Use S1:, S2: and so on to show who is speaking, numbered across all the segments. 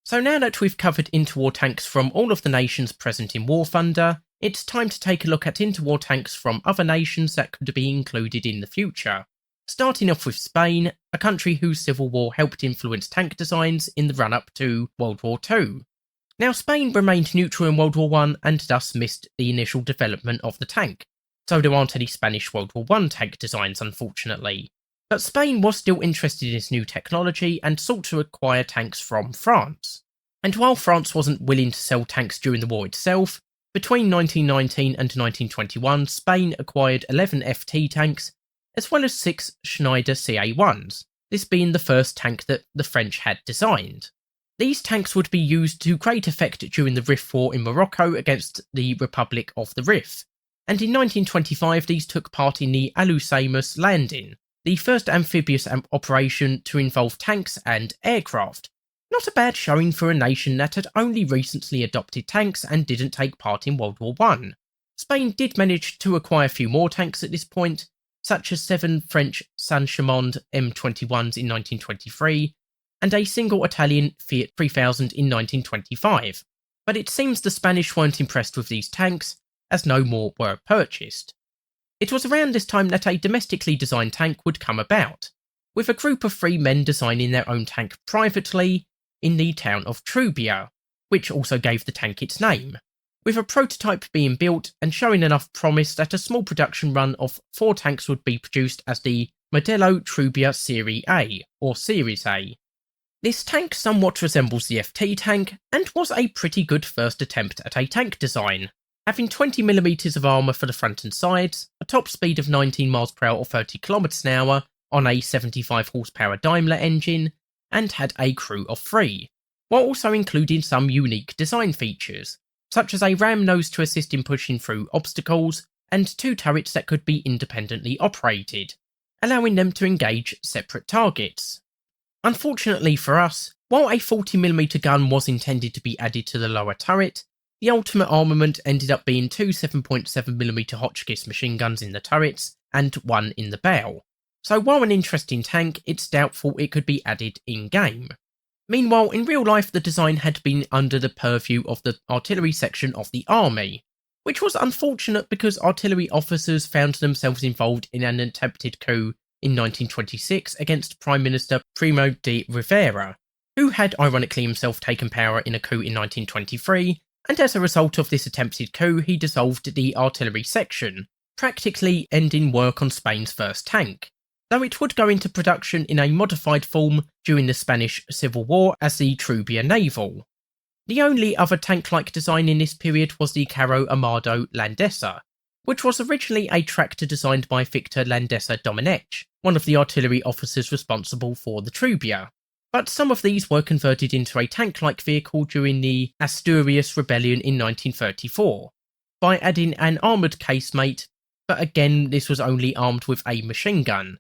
S1: So now that we've covered interwar tanks from all of the nations present in War Thunder, it's time to take a look at interwar tanks from other nations that could be included in the future. Starting off with Spain, a country whose civil war helped influence tank designs in the run-up to World War II. Now, Spain remained neutral in World War I and thus missed the initial development of the tank, so there aren't any Spanish World War I tank designs, unfortunately. But Spain was still interested in this new technology and sought to acquire tanks from France. And while France wasn't willing to sell tanks during the war itself, between 1919 and 1921 Spain acquired 11 FT tanks, as well as 6 Schneider CA-1s, this being the first tank that the French had designed. These tanks would be used to great effect during the Rif War in Morocco against the Republic of the Rif, and in 1925 these took part in the Alhucemas landing, the first amphibious operation to involve tanks and aircraft. Not a bad showing for a nation that had only recently adopted tanks and didn't take part in World War I. Spain did manage to acquire a few more tanks at this point, such as 7 French Saint-Chamond M21s in 1923, and a single Italian Fiat 3000 in 1925, but it seems the Spanish weren't impressed with these tanks, as no more were purchased. It was around this time that a domestically designed tank would come about, with a group of 3 men designing their own tank privately in the town of Trubia, which also gave the tank its name, with a prototype being built and showing enough promise that a small production run of 4 tanks would be produced as the Modello Trubia Serie A, or Series A. This tank somewhat resembles the FT tank, and was a pretty good first attempt at a tank design, having 20mm of armour for the front and sides, a top speed of 19 mph or 30 km/h on a 75 horsepower Daimler engine, and had a crew of 3, while also including some unique design features, such as a ram nose to assist in pushing through obstacles, and 2 turrets that could be independently operated, allowing them to engage separate targets. Unfortunately for us, while a 40mm gun was intended to be added to the lower turret, the ultimate armament ended up being 2 7.7mm Hotchkiss machine guns in the turrets and 1 in the bow. So while an interesting tank, it's doubtful it could be added in-game. Meanwhile, in real life the design had been under the purview of the artillery section of the army, which was unfortunate because artillery officers found themselves involved in an attempted coup in 1926 against Prime Minister Primo de Rivera, who had ironically himself taken power in a coup in 1923, and as a result of this attempted coup he dissolved the artillery section, practically ending work on Spain's first tank, though it would go into production in a modified form during the Spanish Civil War as the Trubia Naval. The only other tank-like design in this period was the Carro Armado Landesa, which was originally a tractor designed by Victor Landesa Domenech, one of the artillery officers responsible for the Trubia. But some of these were converted into a tank-like vehicle during the Asturias Rebellion in 1934, by adding an armoured casemate, but again this was only armed with a machine gun.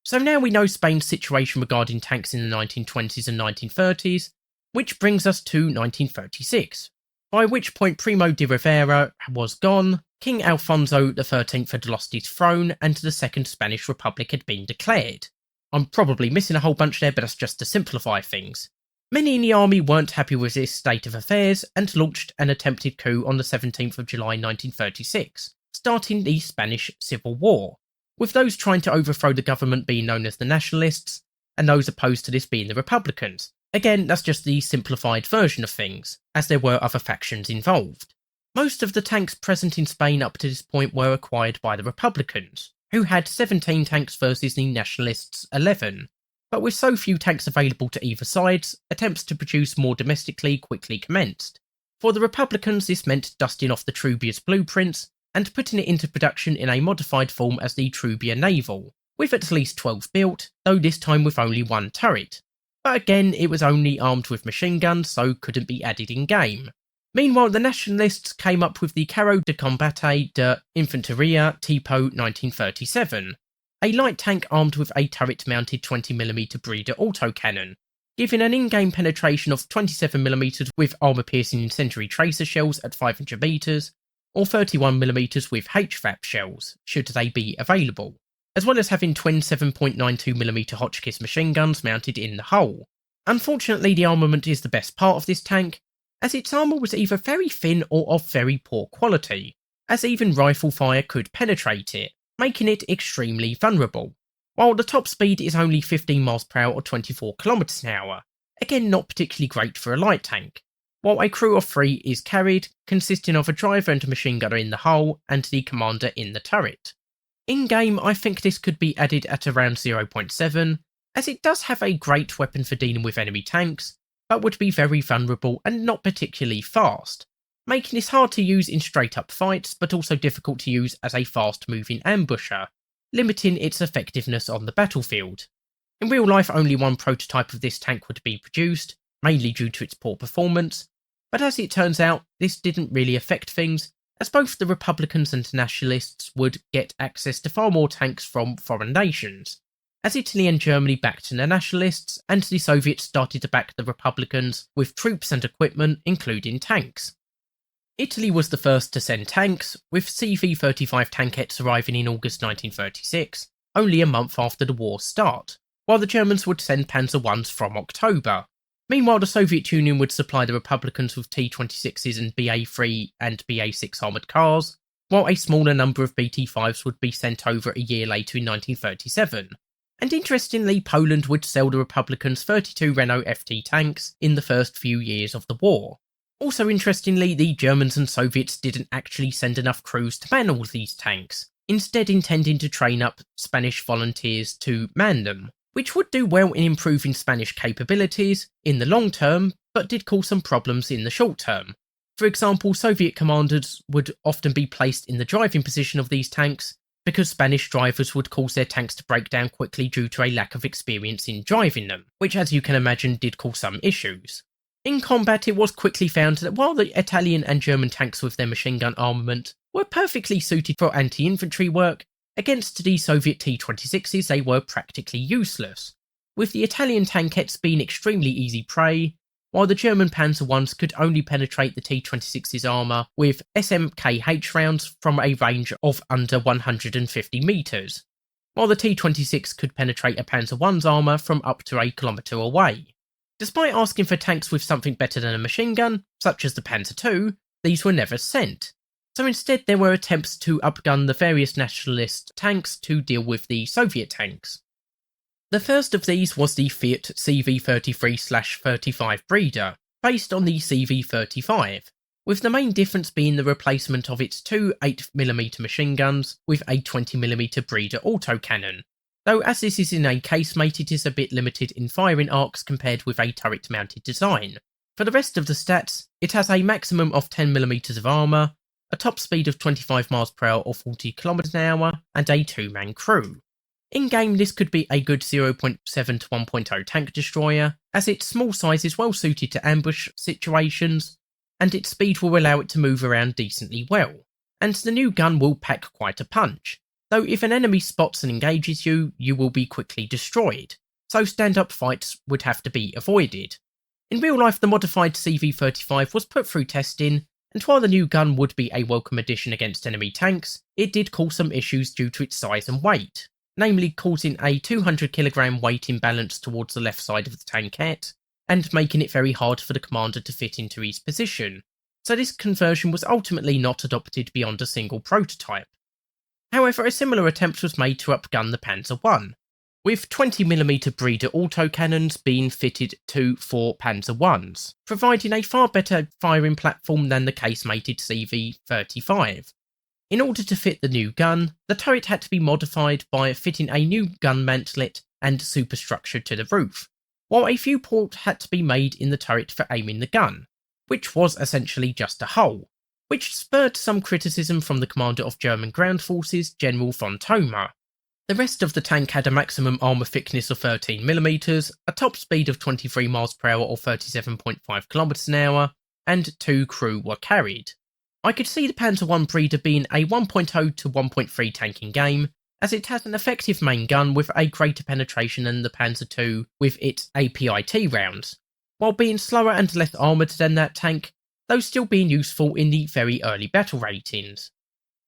S1: So now we know Spain's situation regarding tanks in the 1920s and 1930s, which brings us to 1936, by which point Primo de Rivera was gone, King Alfonso XIII had lost his throne, and the Second Spanish Republic had been declared. I'm probably missing a whole bunch there, but that's just to simplify things. Many in the army weren't happy with this state of affairs and launched an attempted coup on the 17th of July 1936, starting the Spanish Civil War, with those trying to overthrow the government being known as the Nationalists, and those opposed to this being the Republicans. Again, that's just the simplified version of things, as there were other factions involved. Most of the tanks present in Spain up to this point were acquired by the Republicans, who had 17 tanks versus the Nationalists' 11. But with so few tanks available to either sides, attempts to produce more domestically quickly commenced. For the Republicans this meant dusting off the Trubia's blueprints and putting it into production in a modified form as the Trubia Naval, with at least 12 built, though this time with only 1 turret. But again, it was only armed with machine guns, so couldn't be added in-game. Meanwhile, the Nationalists came up with the Carro de Combate de Infanteria Tipo 1937, a light tank armed with a turret-mounted 20mm breeder autocannon, giving an in-game penetration of 27mm with armour-piercing incendiary tracer shells at 500 metres, or 31mm with HVAP shells, should they be available, as well as having twin 7.92mm Hotchkiss machine guns mounted in the hull. Unfortunately, the armament is the best part of this tank, as its armour was either very thin or of very poor quality, as even rifle fire could penetrate it, making it extremely vulnerable. While the top speed is only 15 miles per hour or 24 kilometers an hour, again not particularly great for a light tank, while a crew of 3 is carried, consisting of a driver and a machine gunner in the hull and the commander in the turret. In-game, I think this could be added at around 0.7, as it does have a great weapon for dealing with enemy tanks, but would be very vulnerable and not particularly fast, making this hard to use in straight-up fights but also difficult to use as a fast-moving ambusher, limiting its effectiveness on the battlefield. In real life, only one prototype of this tank would be produced, mainly due to its poor performance, but as it turns out, this didn't really affect things, as both the Republicans and Nationalists would get access to far more tanks from foreign nations, as Italy and Germany backed the Nationalists, and the Soviets started to back the Republicans with troops and equipment, including tanks. Italy was the first to send tanks, with CV-35 tankettes arriving in August 1936, only a month after the war's start, while the Germans would send Panzer Is from October. Meanwhile, the Soviet Union would supply the Republicans with T-26s and BA-3 and BA-6 armoured cars, while a smaller number of BT-5s would be sent over a year later in 1937. And interestingly, Poland would sell the Republicans 32 Renault FT tanks in the first few years of the war. Also interestingly, the Germans and Soviets didn't actually send enough crews to man all these tanks, instead intending to train up Spanish volunteers to man them, which would do well in improving Spanish capabilities in the long term, but did cause some problems in the short term. For example, Soviet commanders would often be placed in the driving position of these tanks, because Spanish drivers would cause their tanks to break down quickly due to a lack of experience in driving them, which as you can imagine did cause some issues. In combat, it was quickly found that while the Italian and German tanks with their machine gun armament were perfectly suited for anti-infantry work, against the Soviet T-26s they were practically useless, with the Italian tankettes being extremely easy prey, while the German Panzer Is could only penetrate the T-26's armour with SMKH rounds from a range of under 150 metres, while the T-26 could penetrate a Panzer I's armour from up to a kilometre away. Despite asking for tanks with something better than a machine gun, such as the Panzer II, these were never sent. So instead there were attempts to upgun the various nationalist tanks to deal with the Soviet tanks. The first of these was the Fiat CV-33/35 Breeder, based on the CV-35, with the main difference being the replacement of its two 8mm machine guns with a 20mm Breeder autocannon, though as this is in a casemate it is a bit limited in firing arcs compared with a turret-mounted design. For the rest of the stats, it has a maximum of 10mm of armour, a top speed of 25 miles per hour or 40 km an hour, and a 2-man crew. In-game, this could be a good 0.7 to 1.0 tank destroyer, as its small size is well suited to ambush situations, and its speed will allow it to move around decently well, and the new gun will pack quite a punch, though if an enemy spots and engages you, you will be quickly destroyed, so stand-up fights would have to be avoided. In real life, the modified CV-35 was put through testing, and while the new gun would be a welcome addition against enemy tanks, it did cause some issues due to its size and weight, namely causing a 200kg weight imbalance towards the left side of the tankette, and making it very hard for the commander to fit into his position, so this conversion was ultimately not adopted beyond a single prototype. However, a similar attempt was made to upgun the Panzer I, with 20mm Breeder autocannons being fitted to 4 Panzer Is, providing a far better firing platform than the casemated CV-35. In order to fit the new gun, the turret had to be modified by fitting a new gun mantlet and superstructure to the roof, while a few ports had to be made in the turret for aiming the gun, which was essentially just a hole, which spurred some criticism from the commander of German ground forces, General von Thoma. The rest of the tank had a maximum armour thickness of 13mm, a top speed of 23 miles per hour or 37.5 km an hour, and 2 crew were carried. I could see the Panzer I Breeder being a 1.0 to 1.3 tank in game, as it has an effective main gun with a greater penetration than the Panzer II with its APIT rounds, while being slower and less armoured than that tank, though still being useful in the very early battle ratings.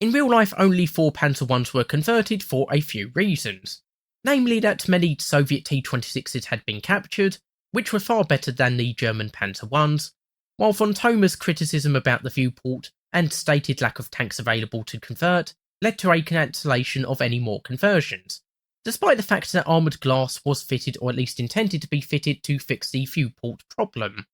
S1: In real life, only 4 Panzer Is were converted for a few reasons, namely that many Soviet T-26s had been captured, which were far better than the German Panzer Is, while von Thoma criticism about the viewport and stated lack of tanks available to convert led to a cancellation of any more conversions, despite the fact that armoured glass was fitted, or at least intended to be fitted, to fix the viewport problem.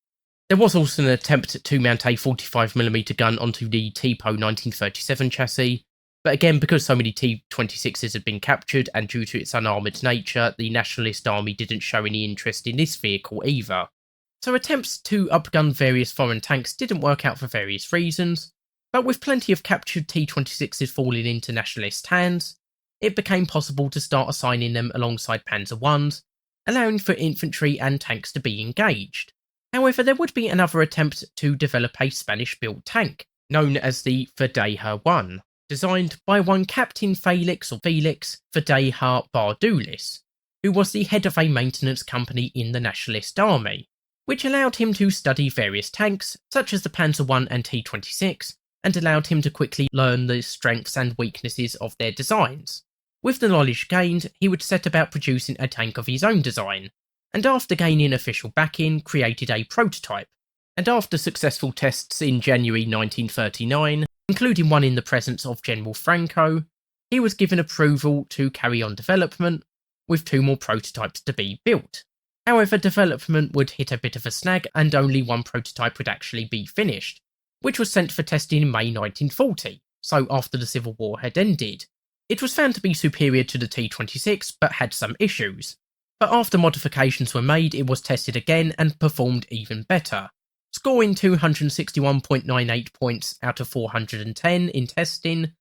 S1: There was also an attempt to mount a 45mm gun onto the TPO 1937 chassis, but again, because so many T-26s had been captured and due to its unarmoured nature, the Nationalist Army didn't show any interest in this vehicle either. So attempts to upgun various foreign tanks didn't work out for various reasons, but with plenty of captured T-26s falling into Nationalist hands, it became possible to start assigning them alongside Panzer Is, allowing for infantry and tanks to be engaged. However, there would be another attempt to develop a Spanish-built tank, known as the Verdeja I, designed by one Captain Felix Verdeja Bardulis, who was the head of a maintenance company in the Nationalist Army, which allowed him to study various tanks, such as the Panzer I and T-26, and allowed him to quickly learn the strengths and weaknesses of their designs. With the knowledge gained, he would set about producing a tank of his own design, and after gaining official backing, created a prototype. And after successful tests in January 1939, including one in the presence of General Franco, he was given approval to carry on development, with 2 more prototypes to be built. However, development would hit a bit of a snag and only one prototype would actually be finished, which was sent for testing in May 1940, so after the Civil War had ended. It was found to be superior to the T-26 but had some issues, but after modifications were made it was tested again and performed even better, scoring 261.98 points out of 410 in testing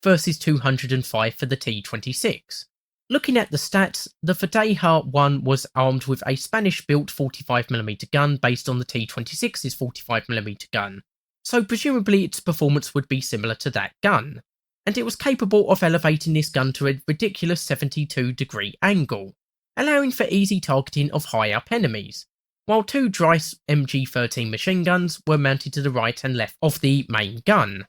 S1: versus 205 for the T-26. Looking at the stats, the Verdeja I was armed with a Spanish-built 45mm gun based on the T-26's 45mm gun, so presumably its performance would be similar to that gun, and it was capable of elevating this gun to a ridiculous 72-degree angle, allowing for easy targeting of high-up enemies, while 2 Dreiss MG-13 machine guns were mounted to the right and left of the main gun.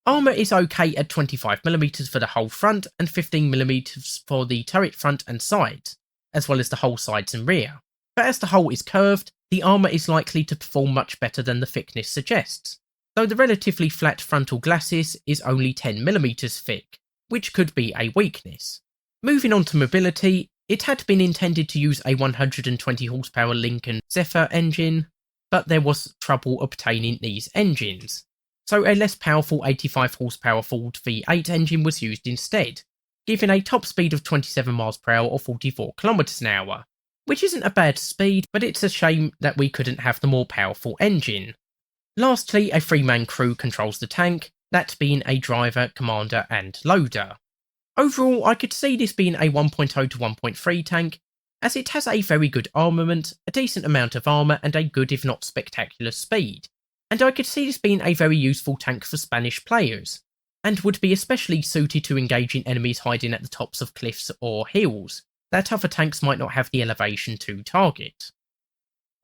S1: Armour is okay at 25mm for the whole front and 15mm for the turret front and sides, as well as the whole sides and rear, but as the hull is curved, the armour is likely to perform much better than the thickness suggests, though the relatively flat frontal glacis is only 10mm thick, which could be a weakness. Moving on to mobility, it had been intended to use a 120 horsepower Lincoln Zephyr engine, but there was trouble obtaining these engines, so a less powerful 85 horsepower Ford V8 engine was used instead, giving a top speed of 27 miles per hour or 44 kilometers an hour, which isn't a bad speed, but it's a shame that we couldn't have the more powerful engine. Lastly, a 3-man crew controls the tank, that being a driver, commander and loader. Overall, I could see this being a 1.0 to 1.3 tank, as it has a very good armament, a decent amount of armour and a good if not spectacular speed, and I could see this being a very useful tank for Spanish players, and would be especially suited to engaging enemies hiding at the tops of cliffs or hills, that other tanks might not have the elevation to target.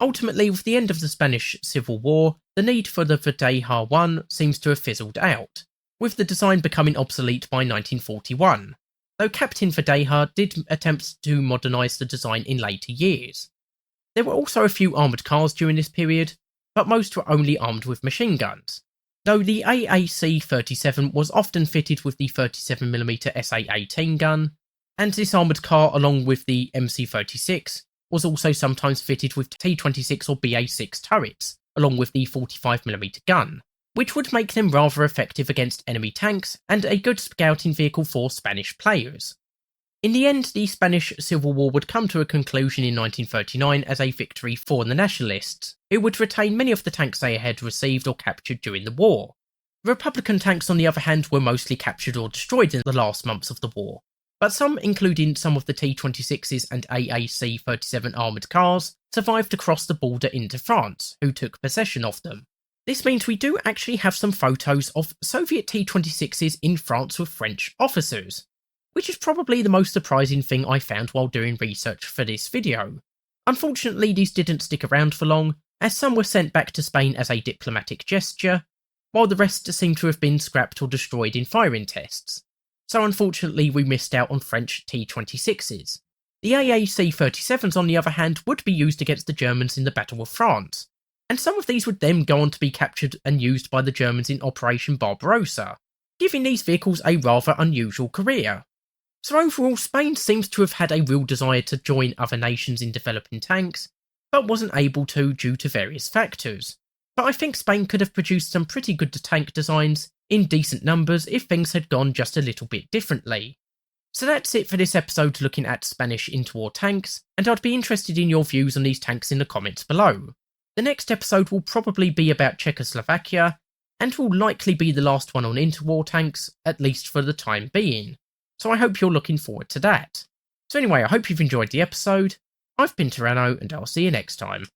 S1: Ultimately, with the end of the Spanish Civil War, the need for the Verdeja I seems to have fizzled out, with the design becoming obsolete by 1941, though Captain Verdeja did attempt to modernise the design in later years. There were also a few armoured cars during this period, but most were only armed with machine guns, though the AAC-37 was often fitted with the 37mm SA-18 gun, and this armoured car along with the MC-36 was also sometimes fitted with T-26 or BA-6 turrets, along with the 45mm gun, which would make them rather effective against enemy tanks and a good scouting vehicle for Spanish players. In the end, the Spanish Civil War would come to a conclusion in 1939 as a victory for the Nationalists, who would retain many of the tanks they had received or captured during the war. Republican tanks, on the other hand, were mostly captured or destroyed in the last months of the war, but some, including some of the T-26s and AAC-37 armoured cars, survived across the border into France, who took possession of them. This means we do actually have some photos of Soviet T-26s in France with French officers, which is probably the most surprising thing I found while doing research for this video. Unfortunately, these didn't stick around for long, as some were sent back to Spain as a diplomatic gesture, while the rest seem to have been scrapped or destroyed in firing tests. So unfortunately we missed out on French T-26s. The AAC-37s on the other hand would be used against the Germans in the Battle of France, and some of these would then go on to be captured and used by the Germans in Operation Barbarossa, giving these vehicles a rather unusual career. So overall, Spain seems to have had a real desire to join other nations in developing tanks, but wasn't able to due to various factors. But I think Spain could have produced some pretty good tank designs in decent numbers if things had gone just a little bit differently. So that's it for this episode looking at Spanish interwar tanks, and I'd be interested in your views on these tanks in the comments below. The next episode will probably be about Czechoslovakia, and will likely be the last one on interwar tanks, at least for the time being. So I hope you're looking forward to that. So anyway, I hope you've enjoyed the episode. I've been Tyranno, and I'll see you next time.